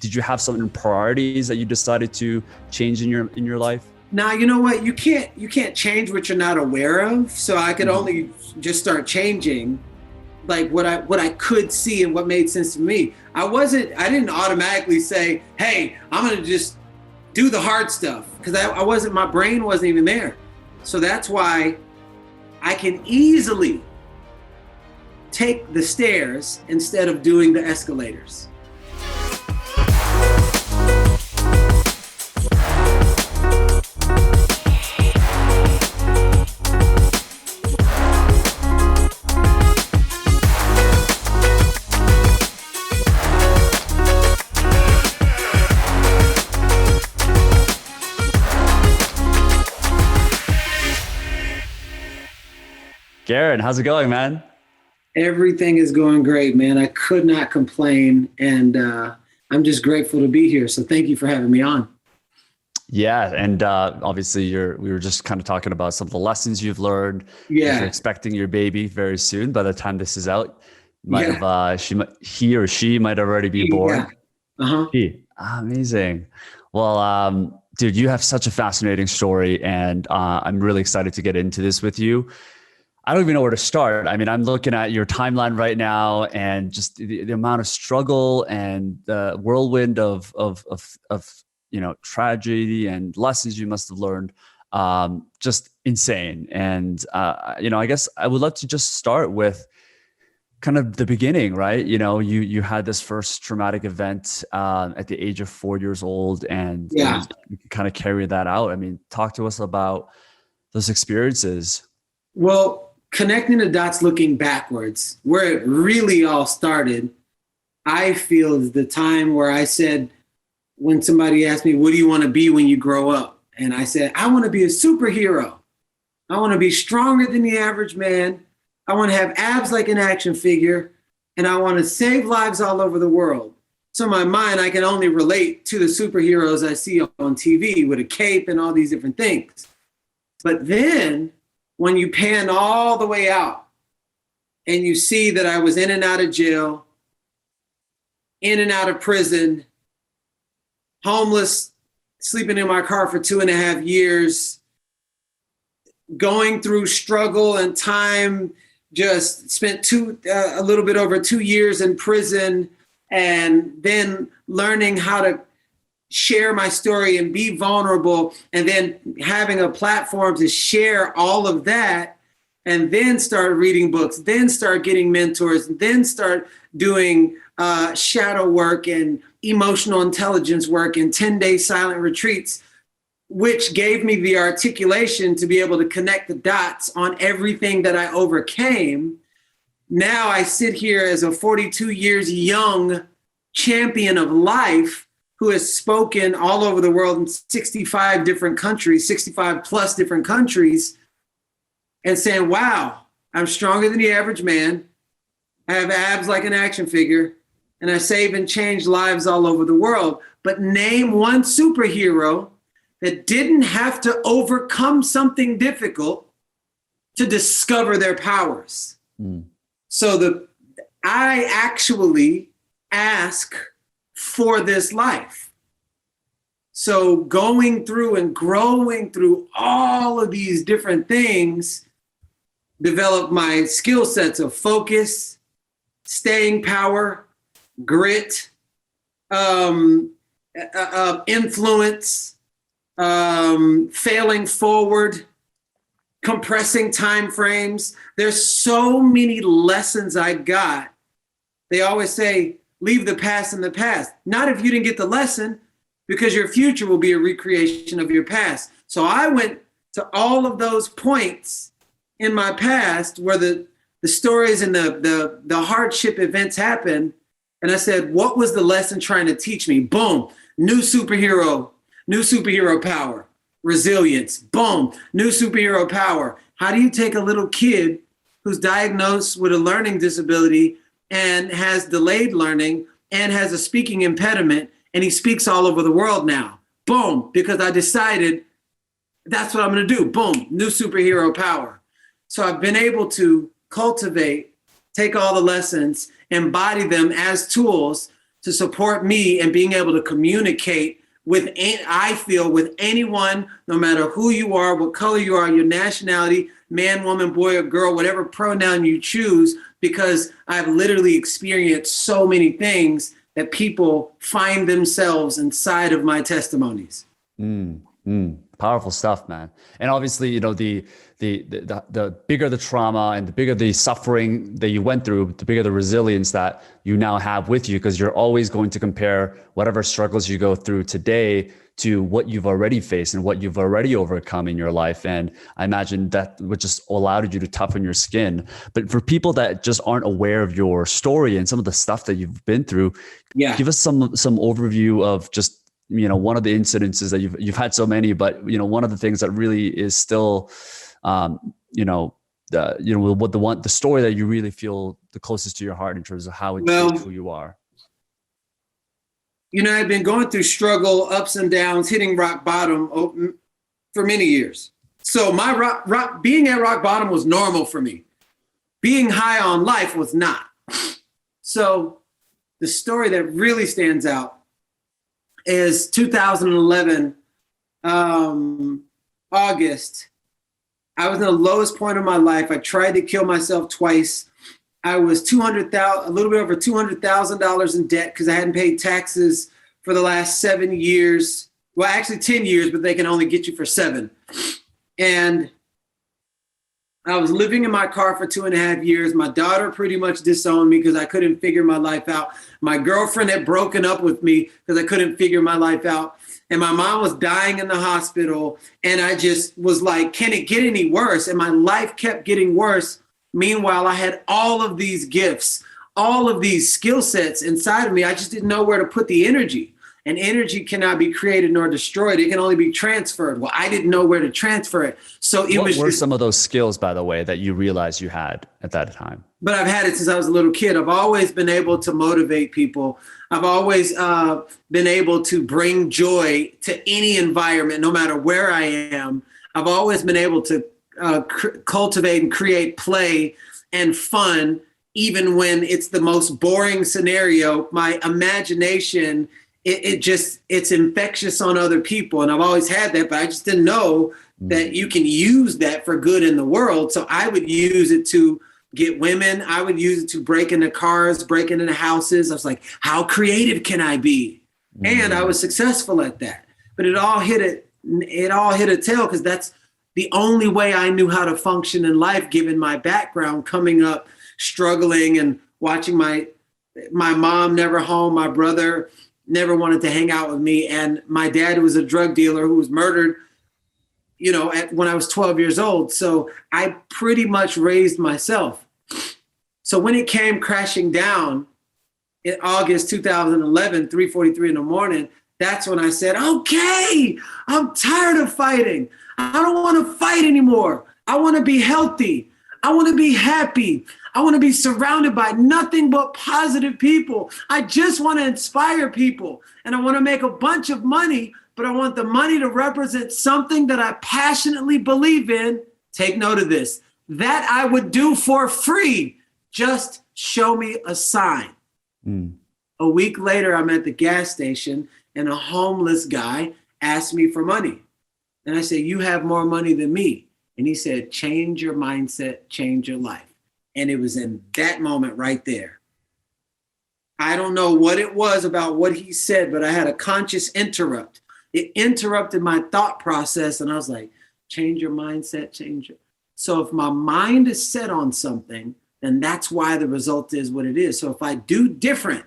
Did you have some priorities that you decided to change in your life? Now, you know what? You can't change what you're not aware of. So I could only just start changing like what I could see and what made sense to me. I didn't automatically say, hey, I'm going to just do the hard stuff, because my brain wasn't even there. So that's why I can easily take the stairs instead of doing the escalators. Garrain, how's it going, man? Everything is going great, man. I could not complain, and I'm just grateful to be here. So thank you for having me on. Yeah, and obviously we were just kind of talking about some of the lessons you've learned. Yeah, you're expecting your baby very soon. By the time this is out, he or she might already be born. Yeah. Amazing. Well, dude, you have such a fascinating story, and I'm really excited to get into this with you. I don't even know where to start. I mean, I'm looking at your timeline right now, and just the amount of struggle and the whirlwind of tragedy and lessons you must have learned, just insane. And I guess I would love to just start with kind of the beginning, right? You had this first traumatic event at the age of 4 years old, and you kind of carry that out. I mean, talk to us about those experiences. Well, connecting the dots, looking backwards, where it really all started, I feel is the time where I said, when somebody asked me, what do you want to be when you grow up? And I said, I want to be a superhero. I want to be stronger than the average man. I want to have abs like an action figure. And I want to save lives all over the world. So in my mind, I can only relate to the superheroes I see on TV with a cape and all these different things. But then when you pan all the way out and you see that I was in and out of jail, in and out of prison, homeless, sleeping in my car for 2.5 years, going through struggle and time, just spent a little bit over 2 years in prison, and then learning how to share my story and be vulnerable, and then having a platform to share all of that, and then start reading books, then start getting mentors, then start doing shadow work and emotional intelligence work and 10-day silent retreats, which gave me the articulation to be able to connect the dots on everything that I overcame. Now I sit here as a 42 years young champion of life who has spoken all over the world in 65 different countries, 65 plus different countries, and saying, wow, I'm stronger than the average man. I have abs like an action figure, and I save and change lives all over the world. But name one superhero that didn't have to overcome something difficult to discover their powers. So I actually ask for this life. So going through and growing through all of these different things developed my skill sets of focus, staying power, grit, influence, failing forward, compressing time frames. There's so many lessons I got. They always say, leave the past in the past. Not if you didn't get the lesson, because your future will be a recreation of your past. So I went to all of those points in my past where the stories and the hardship events happened. And I said, what was the lesson trying to teach me? Boom, new superhero power, resilience, boom, new superhero power. How do you take a little kid who's diagnosed with a learning disability and has delayed learning and has a speaking impediment, and he speaks all over the world now? Boom, because I decided that's what I'm going to do. Boom, new superhero power. So I've been able to cultivate, take all the lessons, embody them as tools to support me and being able to communicate with, I feel, with anyone, no matter who you are, what color you are, your nationality, man, woman, boy, or girl, whatever pronoun you choose, because I've literally experienced so many things that people find themselves inside of my testimonies. Powerful stuff, man. And obviously, you know, the bigger the trauma and the bigger the suffering that you went through, the bigger the resilience that you now have with you, because you're always going to compare whatever struggles you go through today to what you've already faced and what you've already overcome in your life. And I imagine that would just allowed you to toughen your skin. But for people that just aren't aware of your story and some of the stuff that you've been through, give us some overview of just, you know, one of the incidences that you've had so many, but, you know, one of the things that really is still, the story that you really feel the closest to your heart in terms of how it shapes who you are. You know, I've been going through struggle, ups and downs, hitting rock bottom for many years. So my being at rock bottom was normal for me. Being high on life was not. So the story that really stands out is 2011, August. I was in the lowest point of my life. I tried to kill myself twice. I was a little bit over $200,000 in debt because I hadn't paid taxes for the last 7 years. Well, actually 10 years, but they can only get you for 7. And I was living in my car for 2.5 years. My daughter pretty much disowned me because I couldn't figure my life out. My girlfriend had broken up with me because I couldn't figure my life out. And my mom was dying in the hospital. And I just was like, can it get any worse? And my life kept getting worse. Meanwhile, I had all of these gifts, all of these skill sets inside of me. I just didn't know where to put the energy. And energy cannot be created nor destroyed. It can only be transferred. Well, I didn't know where to transfer it. So what were some of those skills, by the way, that you realized you had at that time? But I've had it since I was a little kid. I've always been able to motivate people. I've always been able to bring joy to any environment, no matter where I am. I've always been able to cultivate and create play and fun, even when it's the most boring scenario. My imagination, it's infectious on other people. And I've always had that, but I just didn't know that you can use that for good in the world. So I would use it to get women. I would use it to break into cars, break into houses. I was like, how creative can I be? And I was successful at that. But it all hit a tail because that's the only way I knew how to function in life, given my background coming up, struggling and watching my mom never home, my brother never wanted to hang out with me. And my dad was a drug dealer who was murdered, you know, when I was 12 years old. So I pretty much raised myself. So when it came crashing down in August 2011, 3:43 in the morning, that's when I said, okay, I'm tired of fighting. I don't want to fight anymore. I want to be healthy. I want to be happy. I want to be surrounded by nothing but positive people. I just want to inspire people. And I want to make a bunch of money, but I want the money to represent something that I passionately believe in. Take note of this. That I would do for free. Just show me a sign. A week later, I'm at the gas station and a homeless guy asked me for money. And I said, you have more money than me. And he said, change your mindset, change your life. And it was in that moment right there. I don't know what it was about what he said, but I had a conscious interrupt. It interrupted my thought process. And I was like, change your mindset, change it. So if my mind is set on something, then that's why the result is what it is. So if I do different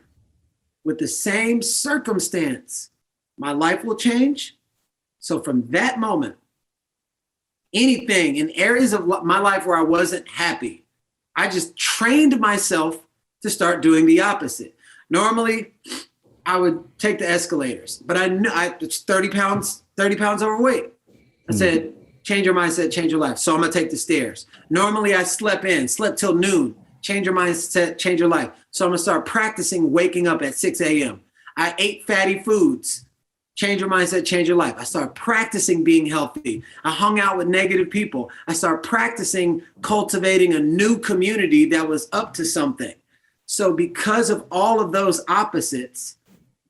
with the same circumstance, my life will change. So from that moment, anything in areas of my life where I wasn't happy, I just trained myself to start doing the opposite. Normally, I would take the escalators, but I knew I was 30 pounds overweight. I said, change your mindset, change your life. So I'm gonna take the stairs. Normally I slept till noon. Change your mindset, change your life. So I'm gonna start practicing waking up at 6 a.m. I ate fatty foods. Change your mindset, change your life. I started practicing being healthy. I hung out with negative people. I started practicing cultivating a new community that was up to something. So because of all of those opposites,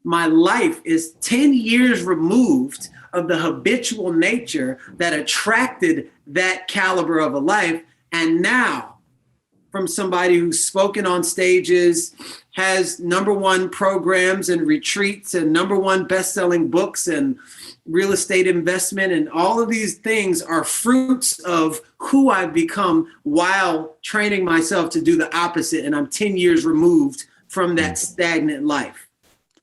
my life is 10 years removed of the habitual nature that attracted that caliber of a life. And now, from somebody who's spoken on stages, has #1 programs and retreats and #1 best-selling books and real estate investment, and all of these things are fruits of who I've become while training myself to do the opposite. And I'm 10 years removed from that stagnant life.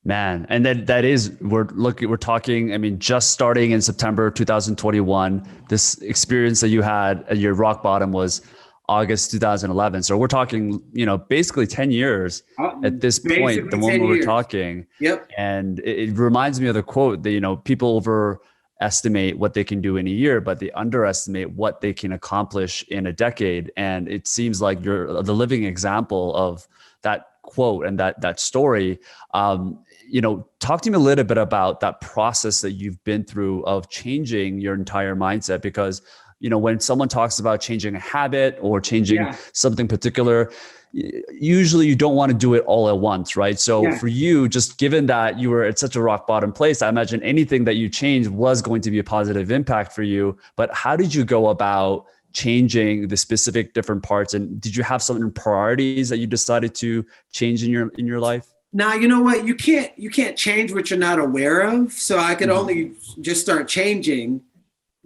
Man, and that is, we're talking, I mean, just starting in September 2021, this experience that you had at your rock bottom was August 2011. So we're talking, basically 10 years at this point, the moment we're talking. Yep. And it reminds me of the quote that, people overestimate what they can do in a year, but they underestimate what they can accomplish in a decade. And it seems like you're the living example of that quote and that story. Talk to me a little bit about that process that you've been through of changing your entire mindset, because when someone talks about changing a habit or changing something particular, usually you don't want to do it all at once, right? So for you, just given that you were at such a rock bottom place, I imagine anything that you changed was going to be a positive impact for you. But how did you go about changing the specific different parts? And did you have some priorities that you decided to change in your life? Now, you know what? You can't change what you're not aware of. So I could only just start changing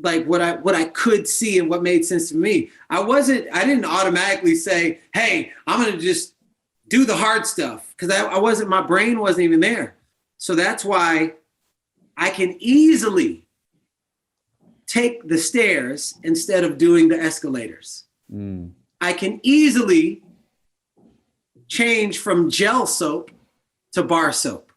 like what I could see and what made sense to me. I didn't automatically say, hey, I'm going to just do the hard stuff, because my brain wasn't even there. So that's why I can easily take the stairs instead of doing the escalators. I can easily change from gel soap to bar soap.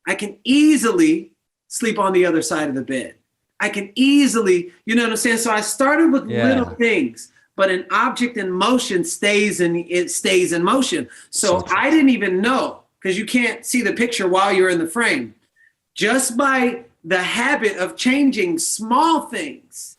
I can easily sleep on the other side of the bed. I can easily, you know what I'm saying? So I started with little things, but an object in motion stays in motion. So I didn't even know, because you can't see the picture while you're in the frame. Just by the habit of changing small things,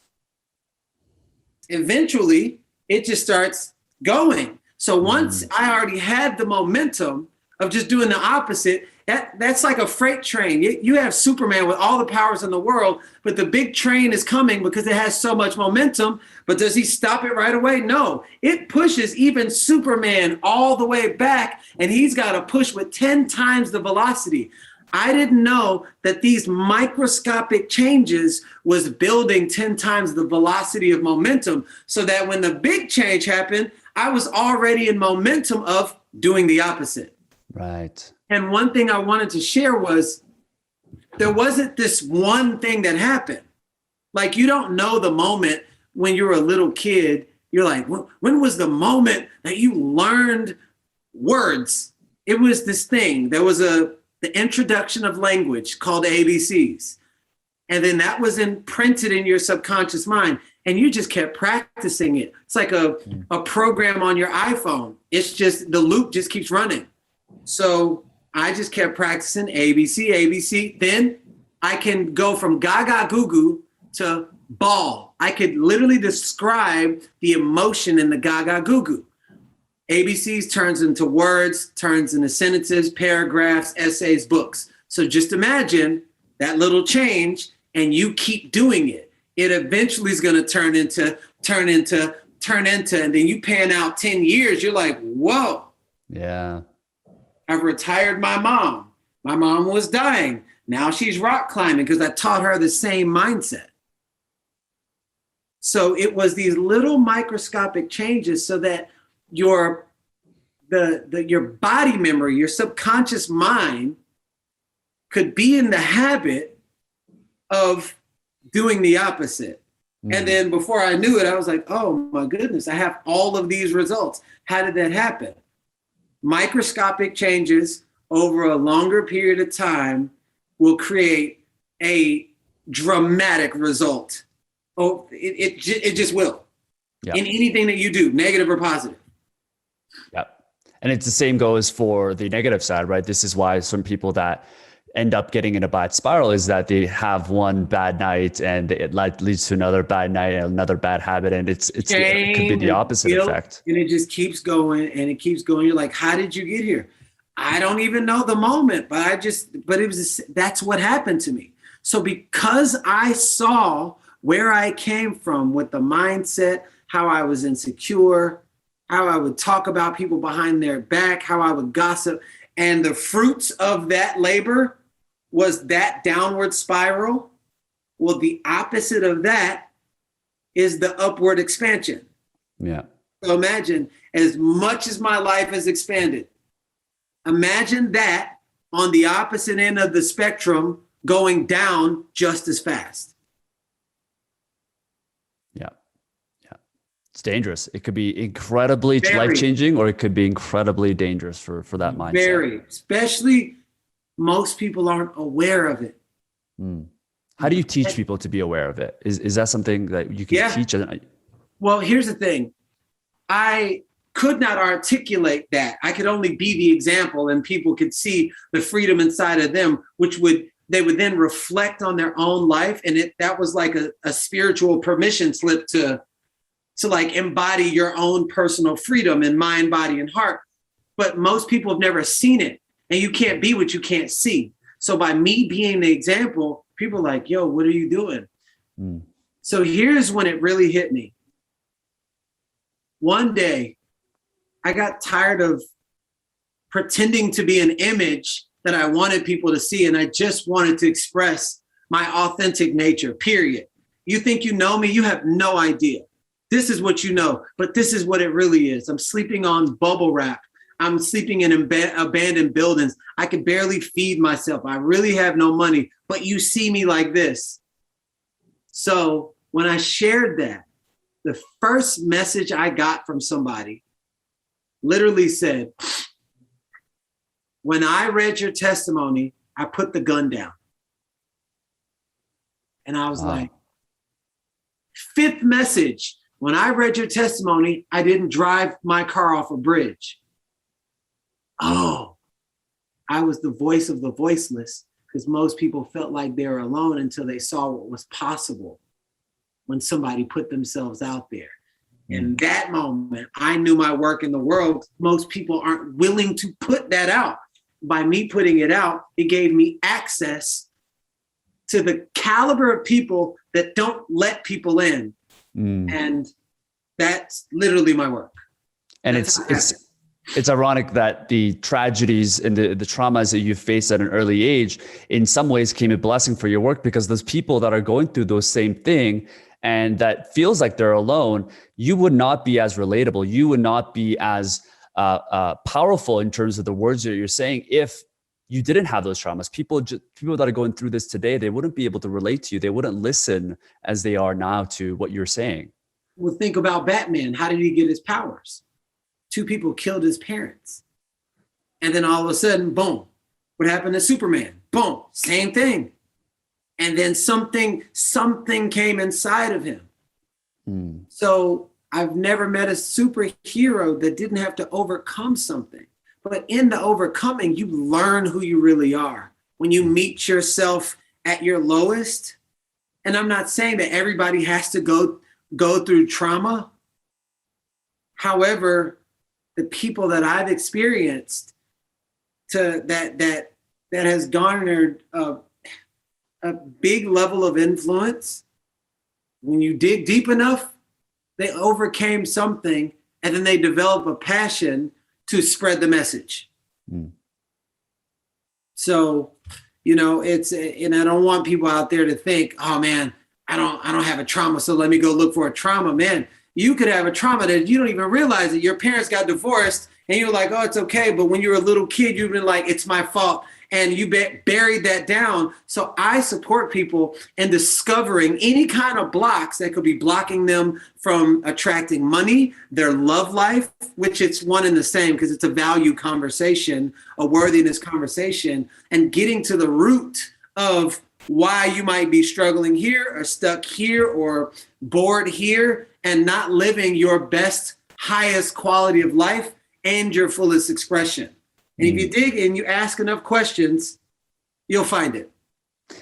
eventually it just starts going. So once I already had the momentum of just doing the opposite, that's like a freight train. You have Superman with all the powers in the world, but the big train is coming because it has so much momentum. But does he stop it right away? No, it pushes even Superman all the way back, and he's got to push with 10 times the velocity. I didn't know that these microscopic changes was building 10 times the velocity of momentum, so that when the big change happened, I was already in momentum of doing the opposite. Right. And one thing I wanted to share was there wasn't this one thing that happened. Like, you don't know the moment when you're a little kid. You're like, when was the moment that you learned words? It was this thing. There was the introduction of language called ABCs. And then that was imprinted in your subconscious mind. And you just kept practicing it. It's like a program on your iPhone. It's just, the loop just keeps running. So I just kept practicing ABC, ABC. Then I can go from gaga goo goo to ball. I could literally describe the emotion in the gaga goo goo. ABCs turns into words, turns into sentences, paragraphs, essays, books. So just imagine that little change, and you keep doing it. It eventually is going to turn into, and then you pan out 10 years. You're like, whoa. Yeah. I've retired my mom. My mom was dying. Now she's rock climbing because I taught her the same mindset. So it was these little microscopic changes so that your body memory, your subconscious mind could be in the habit of doing the opposite. And then before I knew it, I was like, oh my goodness, I have all of these results. How did that happen? Microscopic changes over a longer period of time will create a dramatic result. Oh, it just will. Yep. In anything that you do, negative or positive. Yep. And it's the same goes for the negative side, right? This is why some people that end up getting in a bad spiral is that they have one bad night and it leads to another bad night and another bad habit. And it could be the opposite effect. And it just keeps going and it keeps going. You're like, how did you get here? I don't even know the moment, but that's what happened to me. So because I saw where I came from with the mindset, how I was insecure, how I would talk about people behind their back, how I would gossip, and the fruits of that labor was that downward spiral. Well, the opposite of that is the upward expansion. Yeah. So imagine, as much as my life has expanded, imagine that on the opposite end of the spectrum going down just as fast. Yeah. Yeah. It's dangerous. It could be incredibly life-changing, or it could be incredibly dangerous for that mindset. Very, especially most people aren't aware of it. How do you teach people to be aware of it? Is that something that you can teach? Well, here's the thing. I could not articulate that. I could only be the example, and people could see the freedom inside of them, they would then reflect on their own life. And that was like a spiritual permission slip to like embody your own personal freedom in mind, body, and heart. But most people have never seen it, and you can't be what you can't see. So by me being the example, people are like, yo, what are you doing? So here's when it really hit me. One day, I got tired of pretending to be an image that I wanted people to see, and I just wanted to express my authentic nature, period. You think you know me? You have no idea. This is what you know, but this is what it really is. I'm sleeping on bubble wrap. I'm sleeping in abandoned buildings. I could barely feed myself. I really have no money, but you see me like this. So when I shared that, the first message I got from somebody literally said, when I read your testimony, I put the gun down. And I was like, fifth message, when I read your testimony, I didn't drive my car off a bridge. Oh, I was the voice of the voiceless, because most people felt like they were alone until they saw what was possible when somebody put themselves out there. In that moment, I knew my work in the world. Most people aren't willing to put that out. By me putting it out, it gave me access to the caliber of people that don't let people in. And that's literally my work. And it's ironic that the tragedies and the traumas that you faced at an early age in some ways came a blessing for your work, because those people that are going through those same thing and that feels like they're alone, you would not be as relatable. You would not be as powerful in terms of the words that you're saying if you didn't have those traumas. People that are going through this today, they wouldn't be able to relate to you. They wouldn't listen as they are now to what you're saying. Well, think about Batman. How did he get his powers? 2 people killed his parents. And then all of a sudden, boom, what happened to Superman? Boom, same thing. And then something came inside of him. So I've never met a superhero that didn't have to overcome something. But in the overcoming, you learn who you really are. When you meet yourself at your lowest, and I'm not saying that everybody has to go through trauma. However, the people that I've experienced that has garnered a big level of influence, when you dig deep enough, they overcame something, and then they develop a passion to spread the message. So, and I don't want people out there to think, oh man, I don't have a trauma, so let me go look for a trauma. Man, you could have a trauma that you don't even realize that your parents got divorced and you're like, oh, it's okay. But when you were a little kid, you've been like, it's my fault. And you buried that down. So I support people in discovering any kind of blocks that could be blocking them from attracting money, their love life, which it's one and the same because it's a value conversation, a worthiness conversation, and getting to the root of why you might be struggling here or stuck here or bored here and not living your best, highest quality of life and your fullest expression. And if you dig and you ask enough questions, You'll find it.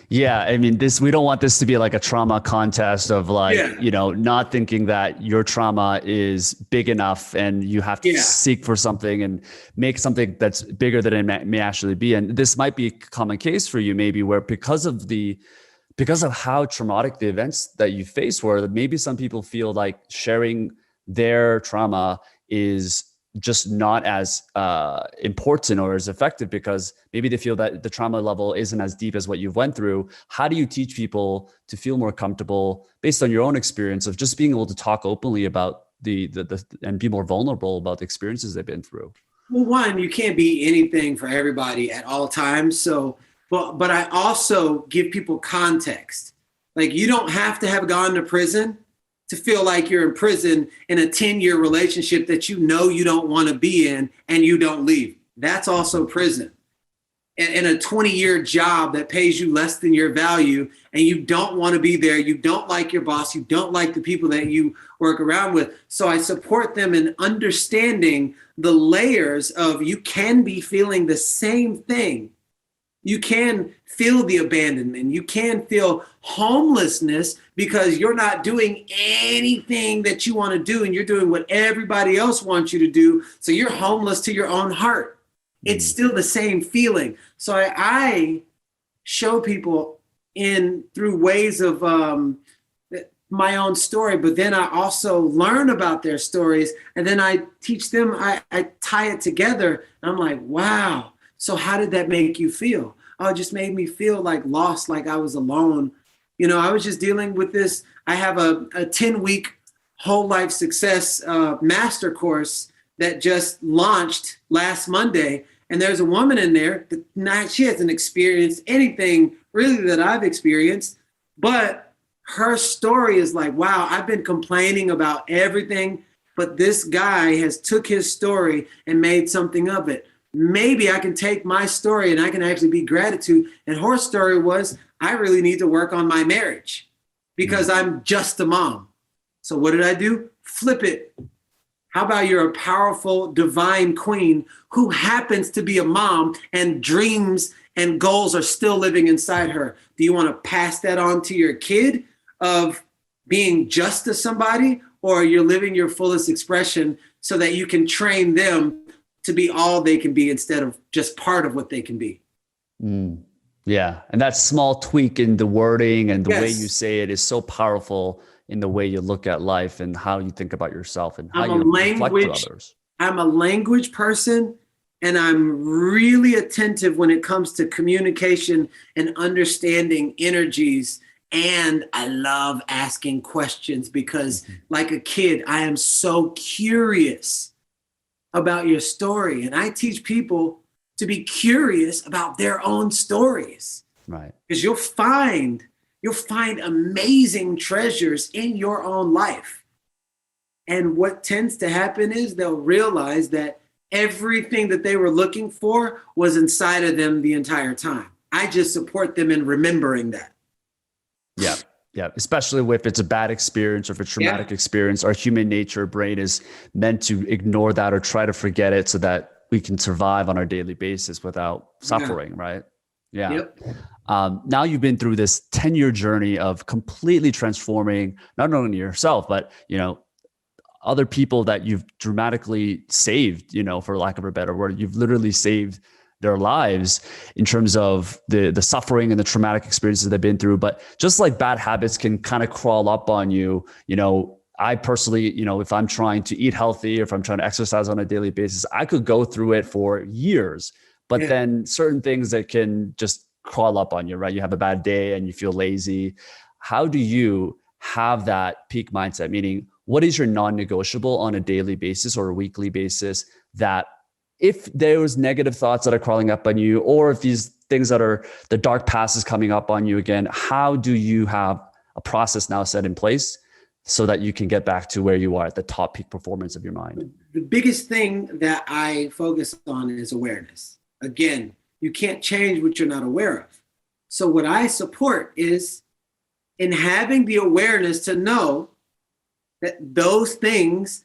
Yeah, I mean, we don't want this to be like a trauma contest of like, Yeah. not thinking that your trauma is big enough and you have to Yeah. seek for something and make something that's bigger than it may actually be. And this might be a common case for you, maybe, where because of how traumatic the events that you faced were, maybe some people feel like sharing their trauma is just not as important or as effective because maybe they feel that the trauma level isn't as deep as what you've went through. How do you teach people to feel more comfortable based on your own experience of just being able to talk openly about the and be more vulnerable about the experiences they've been through? Well, one, you can't be anything for everybody at all times. So, but I also give people context. Like, you don't have to have gone to prison to feel like you're in prison in a 10-year relationship that you know you don't want to be in and you don't leave. That's also prison. And a 20-year job that pays you less than your value and you don't want to be there. You don't like your boss. You don't like the people that you work around with. So I support them in understanding the layers of you can be feeling the same thing. You can feel the abandonment. You can feel homelessness because you're not doing anything that you want to do and you're doing what everybody else wants you to do. So you're homeless to your own heart. It's still the same feeling. So I show people through ways of my own story, but then I also learn about their stories and then I teach them, I tie it together. And I'm like, wow. So how did that make you feel? Oh, it just made me feel like lost, like I was alone. I was just dealing with this. I have a 10-week whole life success master course that just launched last Monday. And there's a woman in there that she hasn't experienced anything really that I've experienced, but her story is like, wow, I've been complaining about everything, but this guy has took his story and made something of it. Maybe I can take my story and I can actually be gratitude. And her story was, I really need to work on my marriage because I'm just a mom. So what did I do? Flip it. How about you're a powerful divine queen who happens to be a mom and dreams and goals are still living inside her? Do you want to pass that on to your kid of being just to somebody, or you're living your fullest expression so that you can train them to be all they can be instead of just part of what they can be? Yeah. And that small tweak in the wording and the way Yes. you say it is so powerful in the way you look at life and how you think about yourself and how I'm you reflect to others. I'm a language person, and I'm really attentive when it comes to communication and understanding energies. And I love asking questions because, like a kid, I am so curious about your story. And I teach people to be curious about their own stories. Right. Because you'll find amazing treasures in your own life. And what tends to happen is they'll realize that everything that they were looking for was inside of them the entire time. I just support them in remembering that. Yeah. Yeah. Especially if it's a bad experience or if it's a traumatic experience, our human nature brain is meant to ignore that or try to forget it so that we can survive on our daily basis without suffering. Right. Yeah. Yep. Now you've been through this 10-year journey of completely transforming not only yourself, but, other people that you've dramatically saved, for lack of a better word. You've literally saved their lives in terms of the suffering and the traumatic experiences they've been through. But just like bad habits can kind of crawl up on you, I personally, if I'm trying to eat healthy or if I'm trying to exercise on a daily basis, I could go through it for years. But then certain things that can just crawl up on you, right? You have a bad day and you feel lazy. How do you have that peak mindset? Meaning, what is your non-negotiable on a daily basis or a weekly basis that if there was negative thoughts that are crawling up on you, or if these things that are the dark past is coming up on you again, how do you have a process now set in place so that you can get back to where you are at the top peak performance of your mind? The biggest thing that I focus on is awareness. Again, you can't change what you're not aware of. So what I support is in having the awareness to know that those things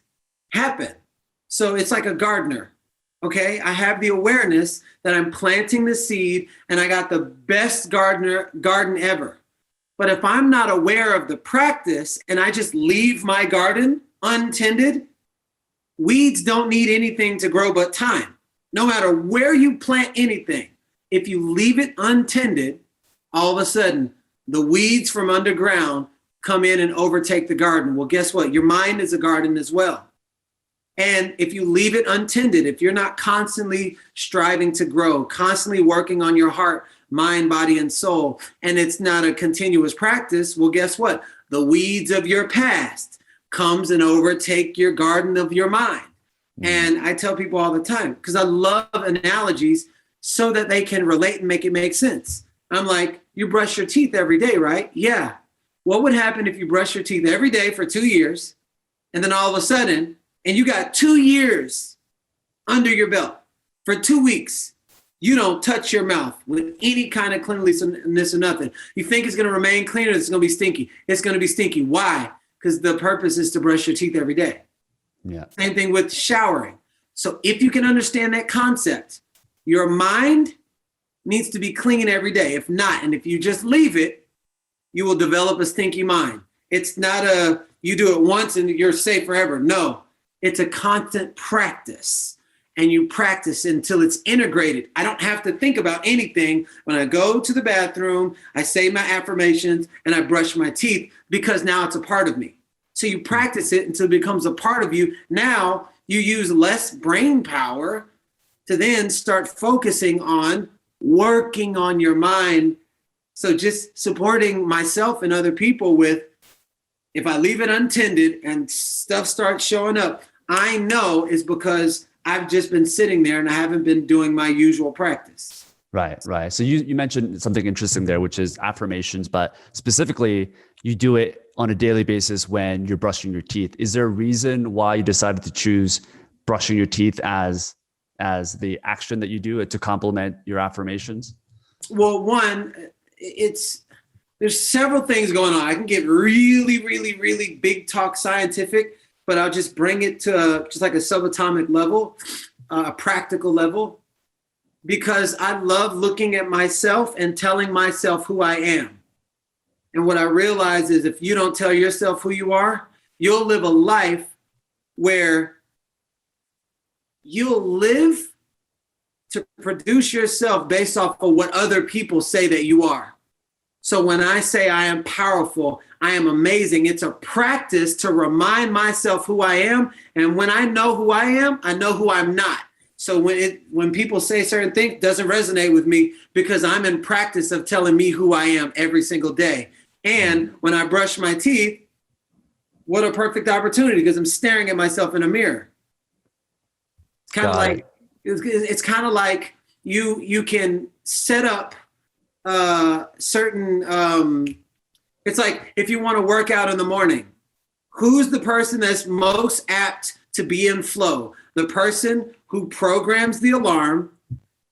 happen. So it's like a gardener. Okay, I have the awareness that I'm planting the seed and I got the best garden ever. But if I'm not aware of the practice and I just leave my garden untended, weeds don't need anything to grow but time. No matter where you plant anything, if you leave it untended, all of a sudden the weeds from underground come in and overtake the garden. Well, guess what? Your mind is a garden as well. And if you leave it untended, if you're not constantly striving to grow, constantly working on your heart, mind, body, and soul, and it's not a continuous practice, well, guess what? The weeds of your past comes and overtake your garden of your mind. And I tell people all the time, because I love analogies so that they can relate and make it make sense. I'm like, you brush your teeth every day, right? Yeah. What would happen if you brush your teeth every day for 2 years, and then all of a sudden, and you got 2 years under your belt, for 2 weeks, you don't touch your mouth with any kind of cleanliness or nothing. You think it's going to remain clean or it's going to be stinky? It's going to be stinky. Why? Because the purpose is to brush your teeth every day. Yeah. Same thing with showering. So if you can understand that concept, your mind needs to be clean every day. If not, and if you just leave it, you will develop a stinky mind. It's not you do it once and you're safe forever. No, it's a constant practice. And you practice until it's integrated. I don't have to think about anything when I go to the bathroom, I say my affirmations, and I brush my teeth because now it's a part of me. So you practice it until it becomes a part of you. Now you use less brain power to then start focusing on working on your mind. So just supporting myself and other people with, if I leave it untended and stuff starts showing up, I know it's because I've just been sitting there and I haven't been doing my usual practice. Right. So you mentioned something interesting there, which is affirmations, but specifically you do it on a daily basis when you're brushing your teeth. Is there a reason why you decided to choose brushing your teeth as the action that you do to complement your affirmations? Well, one, there's several things going on. I can get really, really, really big talk scientific, but I'll just bring it to just like a subatomic level, a practical level, because I love looking at myself and telling myself who I am. And what I realize is if you don't tell yourself who you are, you'll live a life where you'll live to produce yourself based off of what other people say that you are. So when I say I am powerful, I am amazing, it's a practice to remind myself who I am. And when I know who I am, I know who I'm not. So when people say certain things, it doesn't resonate with me because I'm in practice of telling me who I am every single day. And when I brush my teeth, what a perfect opportunity because I'm staring at myself in a mirror. It's kind of like it's kind of like you can set up certain it's like if you want to work out in the morning, who's the person that's most apt to be in flow? The person who programs the alarm,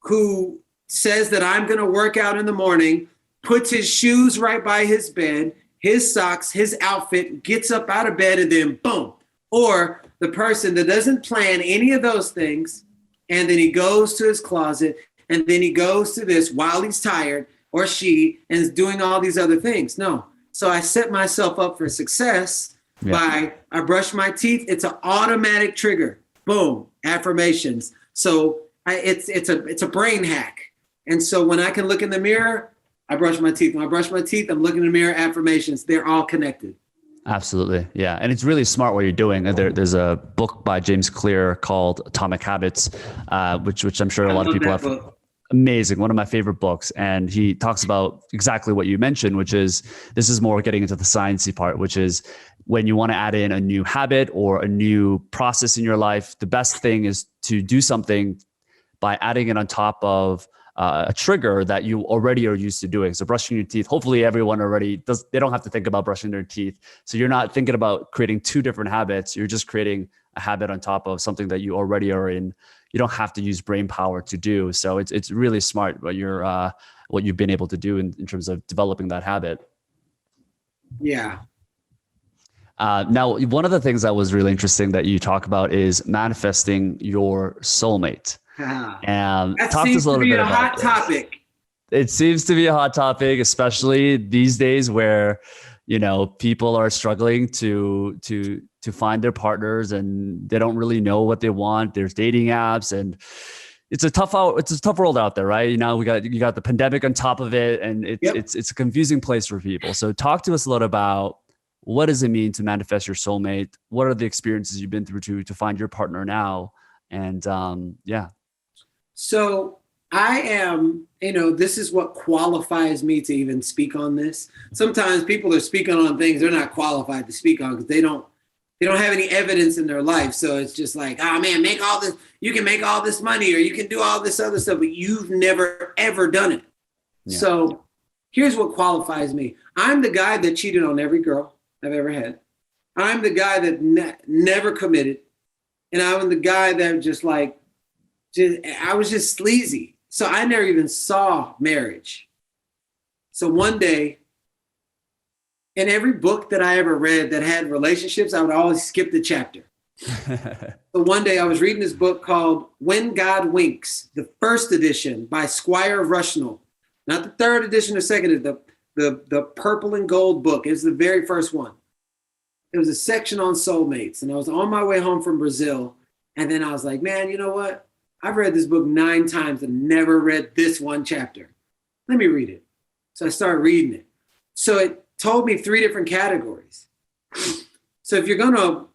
who says that I'm going to work out in the morning, puts his shoes right by his bed, his socks, his outfit, gets up out of bed, and then boom. Or the person that doesn't plan any of those things, and then he goes to his closet, and then he goes to this while he's tired, or she, and is doing all these other things. No. So I set myself up for success by I brush my teeth. It's an automatic trigger. Boom, affirmations. So it's a brain hack. And so when I can look in the mirror, I brush my teeth. When I brush my teeth, I'm looking in the mirror, affirmations. They're all connected. Absolutely. Yeah. And it's really smart what you're doing. There's a book by James Clear called Atomic Habits, which I'm sure a lot of people have. Book. Amazing. One of my favorite books. And he talks about exactly what you mentioned, which is, this is more getting into the sciencey part, which is when you want to add in a new habit or a new process in your life, the best thing is to do something by adding it on top of a trigger that you already are used to doing. So brushing your teeth, hopefully everyone already does, they don't have to think about brushing their teeth. So you're not thinking about creating two different habits. You're just creating a habit on top of something that you already are in. You don't have to use brain power to do. So it's really smart what you've been able to do in terms of developing that habit. Yeah. Now, one of the things that was really interesting that you talk about is manifesting your soulmate. And That talk to us seems a to little be bit a about hot this. topic. It seems to be a hot topic, especially these days where, people are struggling to find their partners and they don't really know what they want. There's dating apps and it's a tough world out there, right? You got the pandemic on top of it, and Yep. it's a confusing place for people. So talk to us a little about what does it mean to manifest your soulmate? What are the experiences you've been through to find your partner now? And yeah. So I am, this is what qualifies me to even speak on this. Sometimes people are speaking on things they're not qualified to speak on because they don't have any evidence in their life. So it's just like, oh man, you can make all this money or you can do all this other stuff, but you've never ever done it. Yeah. So here's what qualifies me. I'm the guy that cheated on every girl I've ever had. I'm the guy that never committed. And I'm the guy that I was just sleazy. So I never even saw marriage. So one day, in every book that I ever read that had relationships, I would always skip the chapter. So one day I was reading this book called When God Winks, the first edition by Squire Rushnell. Not the third edition or second, the purple and gold book. It was the very first one. It was a section on soulmates. And I was on my way home from Brazil. And then I was like, man, you know what? I've read this book 9 times and never read this one chapter. Let me read it. So I started reading it. So it told me 3 different categories. So if you're going to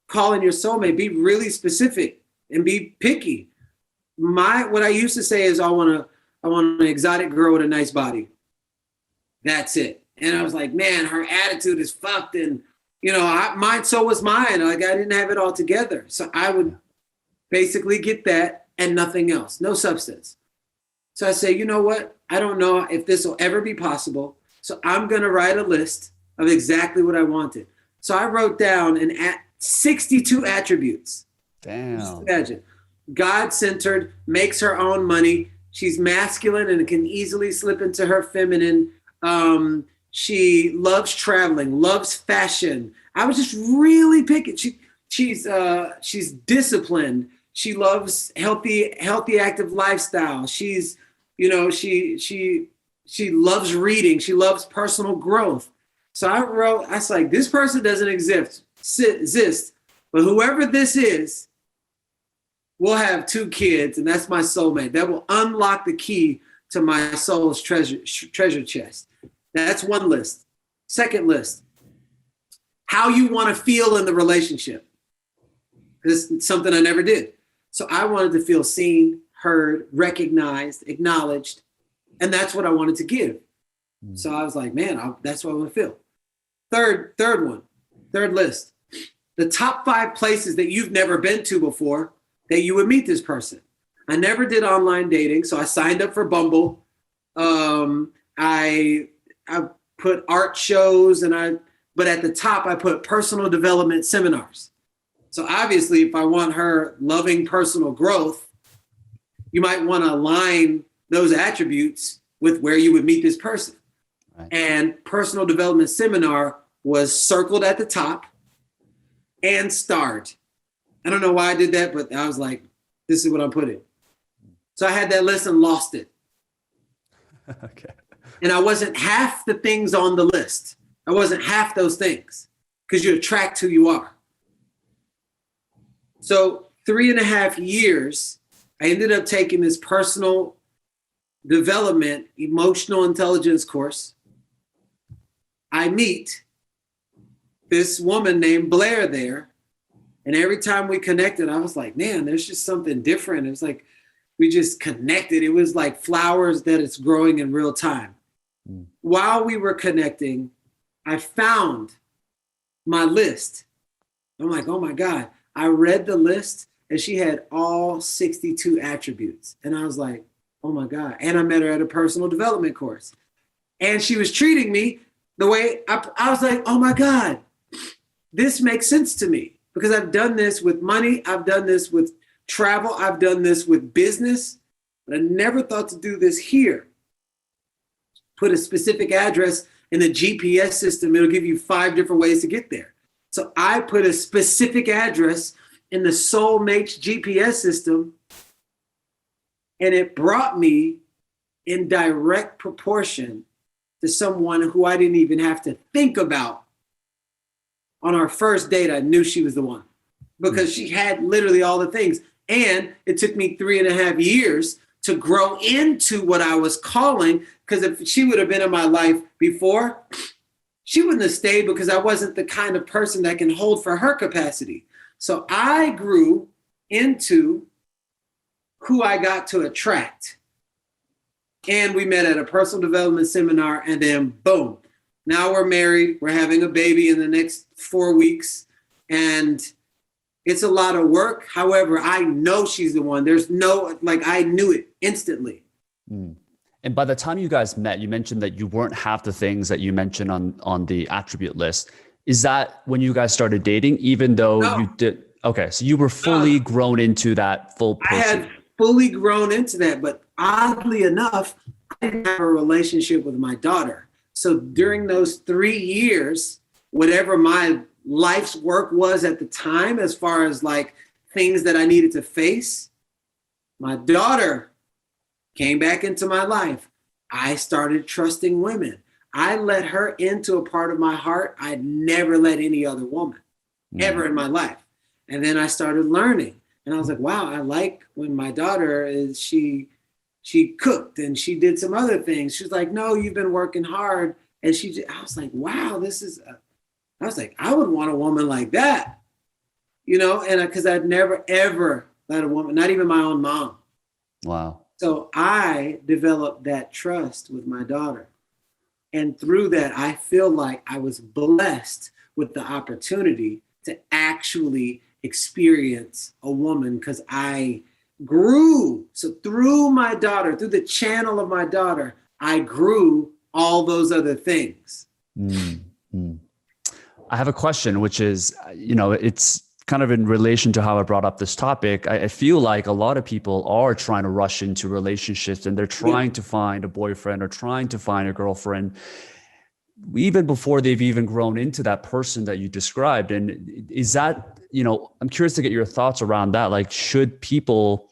call in your soulmate, be really specific and be picky. What I used to say is I want an exotic girl with a nice body. That's it. And I was like, man, her attitude is fucked. And, so was mine. Like I didn't have it all together. So I would basically get that and nothing else, no substance. So I say, you know what? I don't know if this will ever be possible. So I'm going to write a list of exactly what I wanted. So I wrote down 62 attributes. Damn. Just imagine. God-centered, makes her own money. She's masculine and can easily slip into her feminine. She loves traveling, loves fashion. I was just really picking. She's disciplined. She loves healthy, active lifestyle. She's, she loves reading. She loves personal growth. So I was like, this person doesn't exist, but whoever this is will have 2 kids, and that's my soulmate. That will unlock the key to my soul's treasure chest. That's one list. Second list, how you want to feel in the relationship. This is something I never did. So I wanted to feel seen, heard, recognized, acknowledged, and that's what I wanted to give. So I was like, man, that's what I want to feel. Third list, the top 5 places that you've never been to before that you would meet this person. I never did online dating, so I signed up for Bumble. I put art shows but at the top I put personal development seminars. So obviously, if I want her loving personal growth, you might want to align those attributes with where you would meet this person. Right. And personal development seminar was circled at the top and starred. I don't know why I did that, but I was like, this is what I'm putting. So I had that list and lost it. Okay. And I wasn't half the things on the list. I wasn't half those things because you attract who you are. So 3.5 years, I ended up taking this personal development, emotional intelligence course. I meet this woman named Blair there. And every time we connected, I was like, man, there's just something different. It was like, we just connected. It was like flowers that it's growing in real time. While we were connecting, I found my list. I'm like, oh my God. I read the list and she had all 62 attributes. And I was like, oh my God. And I met her at a personal development course. And she was treating me the way I was like, oh my God, this makes sense to me because I've done this with money. I've done this with travel. I've done this with business, but I never thought to do this here. Put a specific address in the GPS system. It'll give you 5 different ways to get there. So I put a specific address in the soulmate's GPS system, and it brought me in direct proportion to someone who I didn't even have to think about. On our first date, I knew she was the one because she had literally all the things. And it took me 3.5 years to grow into what I was calling, because if she would have been in my life before, she wouldn't have stayed, because I wasn't the kind of person that can hold for her capacity. So I grew into who I got to attract. And we met at a personal development seminar, and then boom, now we're married. We're having a baby in the next 4 weeks, and it's a lot of work. However, I know she's the one. There's no, like, I knew it instantly. Mm. And by the time you guys met, you mentioned that you weren't half the things that you mentioned on the attribute list. Is that when you guys started dating, even though you did? Okay, so you were fully grown into that full person. I had fully grown into that, but oddly enough, I didn't have a relationship with my daughter. So during those 3 years, whatever my life's work was at the time, as far as like things that I needed to face, my daughter came back into my life. I started trusting women. I let her into a part of my heart I'd never let any other woman ever in my life. And then I started learning, and I was like, wow, I like when my daughter is, she cooked and she did some other things. She's like, no, you've been working hard. And I was like, wow, I was like, I would want a woman like that, and because I'd never, ever let a woman, not even my own mom. Wow. So I developed that trust with my daughter. And through that, I feel like I was blessed with the opportunity to actually experience a woman, because I grew. So through my daughter, through the channel of my daughter, I grew all those other things. Mm-hmm. I have a question, which is, it's kind of in relation to how I brought up this topic. I feel like a lot of people are trying to rush into relationships, and they're trying to find a boyfriend or trying to find a girlfriend even before they've even grown into that person that you described. And is that, I'm curious to get your thoughts around that. Like, should people,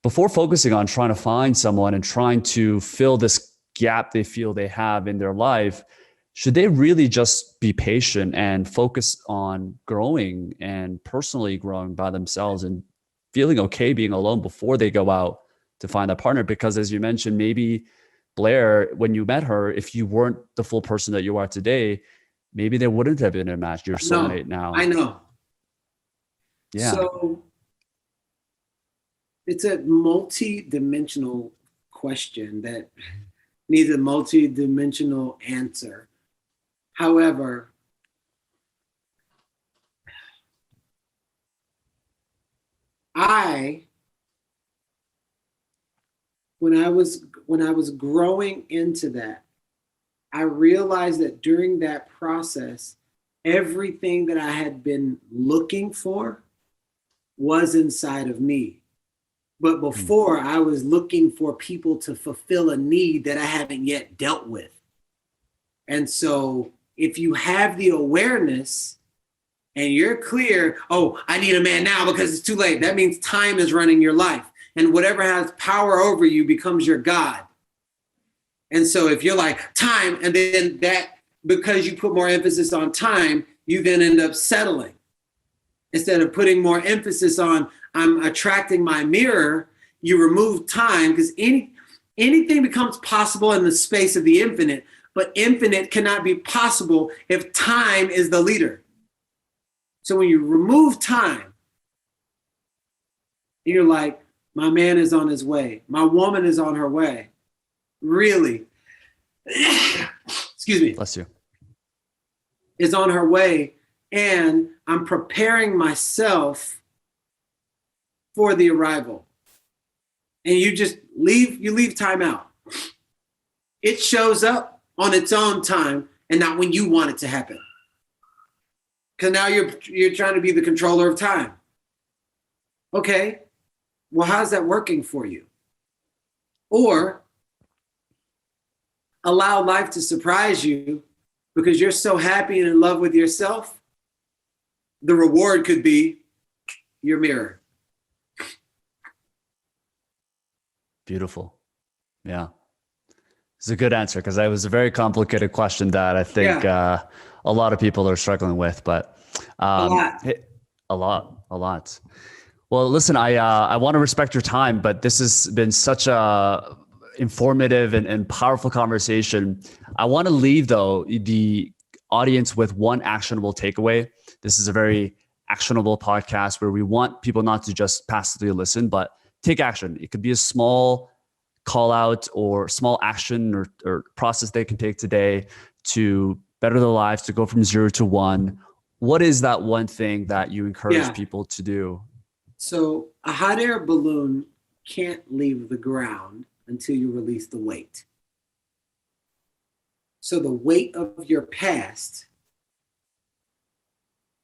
before focusing on trying to find someone and trying to fill this gap they feel they have in their life, should they really just be patient and focus on growing and personally growing by themselves and feeling okay being alone before they go out to find a partner? Because as you mentioned, maybe Blair, when you met her, if you weren't the full person that you are today, maybe there wouldn't have been a match, your soulmate now. I know. Yeah. So it's a multi-dimensional question that needs a multi-dimensional answer. However, when I was growing into that, I realized that during that process, everything that I had been looking for was inside of me. But before, I was looking for people to fulfill a need that I haven't yet dealt with. And so if you have the awareness and you're clear, oh, I need a man now because it's too late, that means time is running your life. And whatever has power over you becomes your God. And so if you're like, time, and then that, because you put more emphasis on time, you then end up settling. Instead of putting more emphasis on, I'm attracting my mirror, you remove time, because anything becomes possible in the space of the infinite, but infinite cannot be possible if time is the leader. So when you remove time, you're like, my man is on his way. My woman is on her way. Really. Excuse me. Bless you. Is on her way. And I'm preparing myself for the arrival. And you just leave time out. It shows up on its own time and not when you want it to happen. Because now you're trying to be the controller of time. Okay. Well, how's that working for you? Or allow life to surprise you because you're so happy and in love with yourself the reward could be your mirror. Beautiful. Yeah. It's a good answer because that was a very complicated question that I think a lot of people are struggling with, but A lot. a lot. Well, listen, I want to respect your time, but this has been such a informative and powerful conversation. I want to leave though the audience with one actionable takeaway. This is a very actionable podcast where we want people not to just passively listen, but take action. It could be a small call out or small action or process they can take today to better their lives, to go from 0 to 1. What is that one thing that you encourage people to do? So a hot air balloon can't leave the ground until you release the weight. So the weight of your past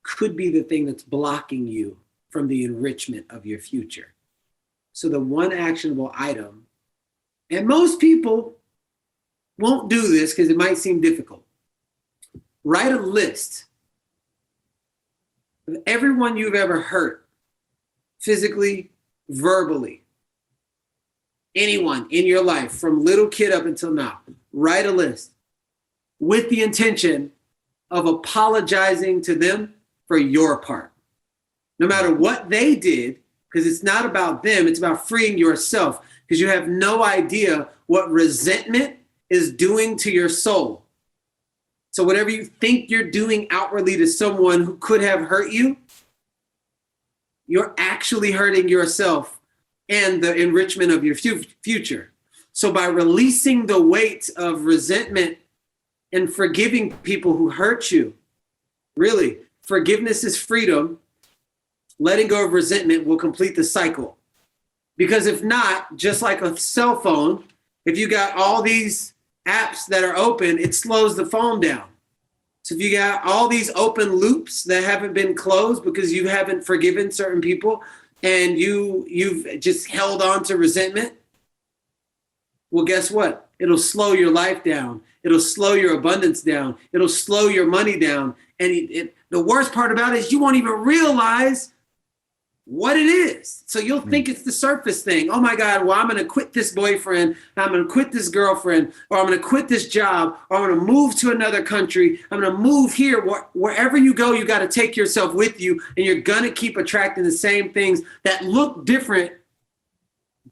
could be the thing that's blocking you from the enrichment of your future. So the one actionable item, and most people won't do this because it might seem difficult. Write a list of everyone you've ever hurt, physically, verbally. Anyone in your life, from little kid up until now. Write a list with the intention of apologizing to them for your part. No matter what they did, because it's not about them, it's about freeing yourself, because you have no idea what resentment is doing to your soul. So whatever you think you're doing outwardly to someone who could have hurt you, you're actually hurting yourself and the enrichment of your future. So by releasing the weight of resentment and forgiving people who hurt you, really, forgiveness is freedom. Letting go of resentment will complete the cycle. Because if not, just like a cell phone, if you got all these apps that are open, it slows the phone down. So if you got all these open loops that haven't been closed because you haven't forgiven certain people and you've just held on to resentment, well, guess what? It'll slow your life down. It'll slow your abundance down. It'll slow your money down. And the worst part about it is you won't even realize what it is. So you'll think it's the surface thing. Oh my God, well, I'm going to quit this boyfriend. I'm going to quit this girlfriend, or I'm going to quit this job, or I'm going to move to another country. I'm going to move here. Wherever you go, you got to take yourself with you, and you're going to keep attracting the same things that look different,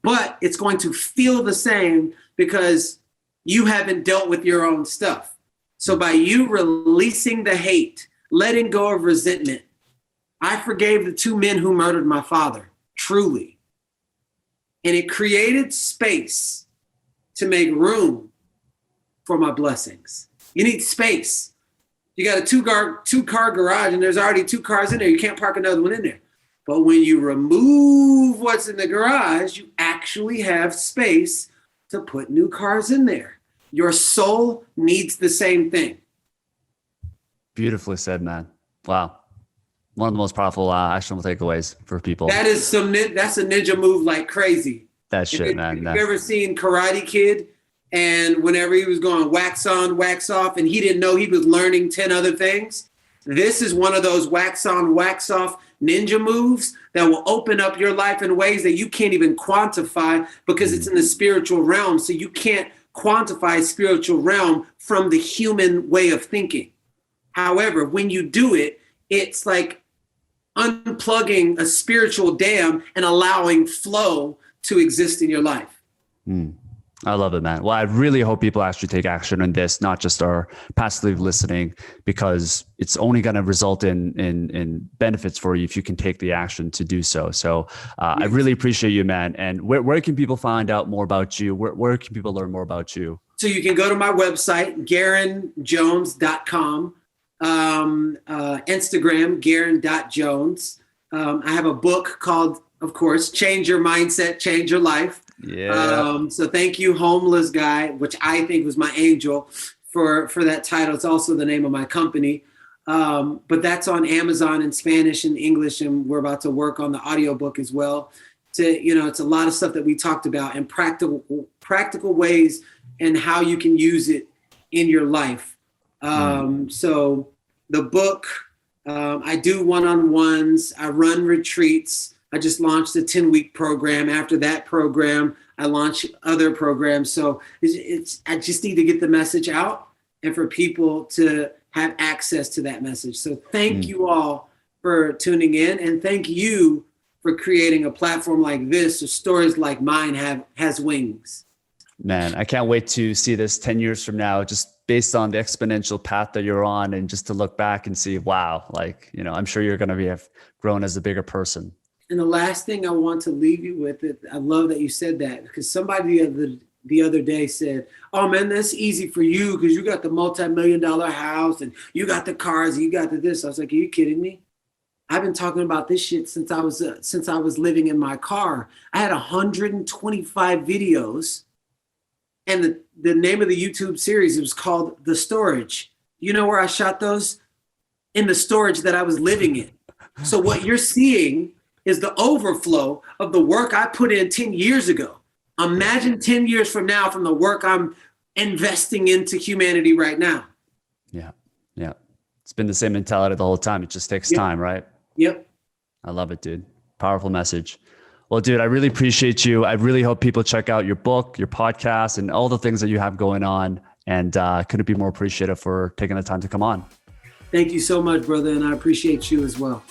but it's going to feel the same because you haven't dealt with your own stuff. So by you releasing the hate, letting go of resentment, I forgave the 2 men who murdered my father, truly. And it created space to make room for my blessings. You need space. You got a two-car garage and there's already 2 cars in there. You can't park another one in there. But when you remove what's in the garage, you actually have space to put new cars in there. Your soul needs the same thing. Beautifully said, man. Wow. One of the most powerful actionable takeaways for people. That's a ninja move like crazy. That shit, man. Have you ever seen Karate Kid? And whenever he was going wax on, wax off, and he didn't know he was learning 10 other things, this is one of those wax on, wax off ninja moves that will open up your life in ways that you can't even quantify because it's in the spiritual realm. So you can't quantify spiritual realm from the human way of thinking. However, when you do it, it's like unplugging a spiritual dam and allowing flow to exist in your life. I love it, man. Well, I really hope people actually take action on this, not just are passively listening, because it's only going to result in benefits for you if you can take the action to do so. So I really appreciate you, man. And where can people find out more about you? Where can people learn more about you? So you can go to my website, GarrainJones.com. Instagram, Garrain.Jones. I have a book called, of course, Change Your Mindset, Change Your Life. Yeah. So thank you, Homeless Guy, which I think was my angel for that title. It's also the name of my company. But that's on Amazon in Spanish and English, and we're about to work on the audiobook as well. It's a lot of stuff that we talked about and practical ways and how you can use it in your life. So the book, I do one-on-ones. I run retreats. I just launched a 10-week program. After that program, I launch other programs. So I just need to get the message out and for people to have access to that message. So thank you all for tuning in, and thank you for creating a platform like this so stories like mine has wings. Man, I can't wait to see this 10 years from now, just based on the exponential path that you're on, and just to look back and see, wow, like, you know, I'm sure you're going to have grown as a bigger person. And the last thing I want to leave you with, I love that you said that, because somebody the other day said, oh man, that's easy for you because you got the multi-million-dollar house and you got the cars and you got this. I was like, are you kidding me? I've been talking about this shit since I was living in my car. I had 125 videos, and the name of the YouTube series, it was called The Storage. You know where I shot those? In the storage that I was living in. So what you're seeing is the overflow of the work I put in 10 years ago. Imagine 10 years from now from the work I'm investing into humanity right now. Yeah. Yeah. It's been the same mentality the whole time. It just takes time, right? Yep. I love it, dude. Powerful message. Well, dude, I really appreciate you. I really hope people check out your book, your podcast, and all the things that you have going on. And couldn't be more appreciative for taking the time to come on. Thank you so much, brother. And I appreciate you as well.